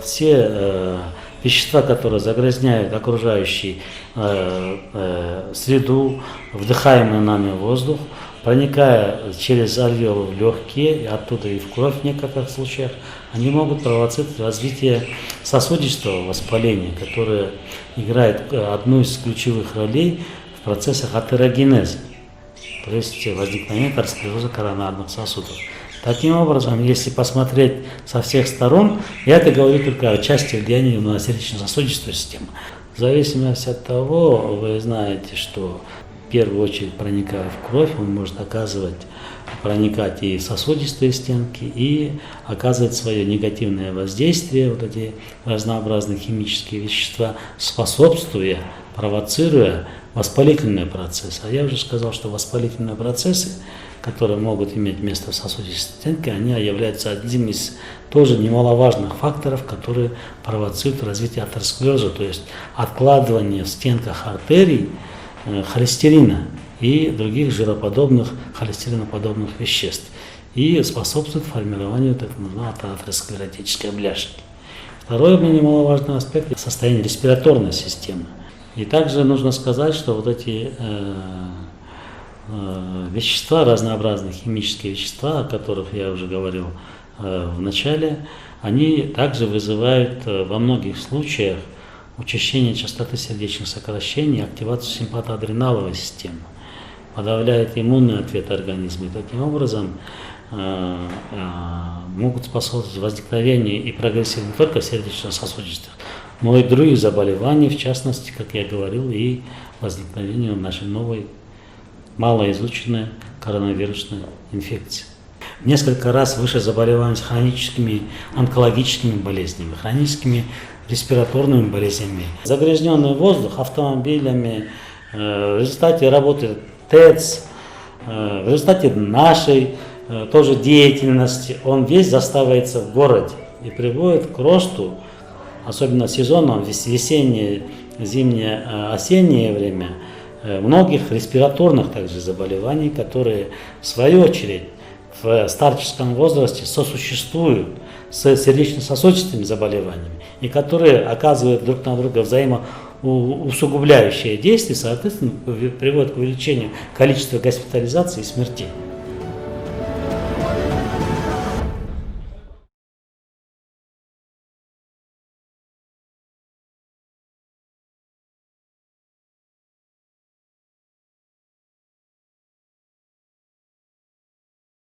все вещества, которые загрязняют окружающий среду, вдыхаемый нами воздух, проникая через альвеолы в легкие, и оттуда и в кровь в некоторых случаях, они могут провоцировать развитие сосудистого воспаления, которое играет одну из ключевых ролей в процессах атерогенеза, то есть возникновения атеросклероза коронарных сосудов. Таким образом, если посмотреть со всех сторон, я это говорю только о части влияния на сердечно-сосудистую систему. В зависимости от того, вы знаете, что в первую очередь, проникая в кровь, он может проникать и в сосудистые стенки, и оказывать свое негативное воздействие, вот эти разнообразные химические вещества, способствуя, провоцируя воспалительный процесс. А я уже сказал, что воспалительные процессы, которые могут иметь место в сосудистой стенке, они являются одним из тоже немаловажных факторов, которые провоцируют развитие атеросклероза, то есть откладывание в стенках артерий холестерина и других жироподобных, холестериноподобных веществ, и способствует формированию так называемой атеросклеротической бляшки. Второй немаловажный аспект – состояние респираторной системы. И также нужно сказать, что вот эти вещества, разнообразные химические вещества, о которых я уже говорил в начале, они также вызывают во многих случаях учащение частоты сердечных сокращений, активацию симпатоадреналовой системы, подавляет иммунный ответ организма. И таким образом могут способствовать возникновению и прогрессии не только сердечно-сосудистых, но и других заболеваний, в частности, как я говорил, и возникновению нашей новой малоизученной коронавирусной инфекции. Несколько раз выше заболеваемость хроническими онкологическими болезнями, хроническими респираторными болезнями. Загрязненный воздух автомобилями, в результате работы ТЭЦ, в результате нашей тоже деятельности, он весь застаивается в городе и приводит к росту, особенно сезонном, весеннее, зимнее, осеннее время, многих респираторных также заболеваний, которые в свою очередь в старческом возрасте сосуществуют с сердечно-сосудистыми заболеваниями и которые оказывают друг на друга взаимоусугубляющее действие, соответственно, приводят к увеличению количества госпитализаций и смертей.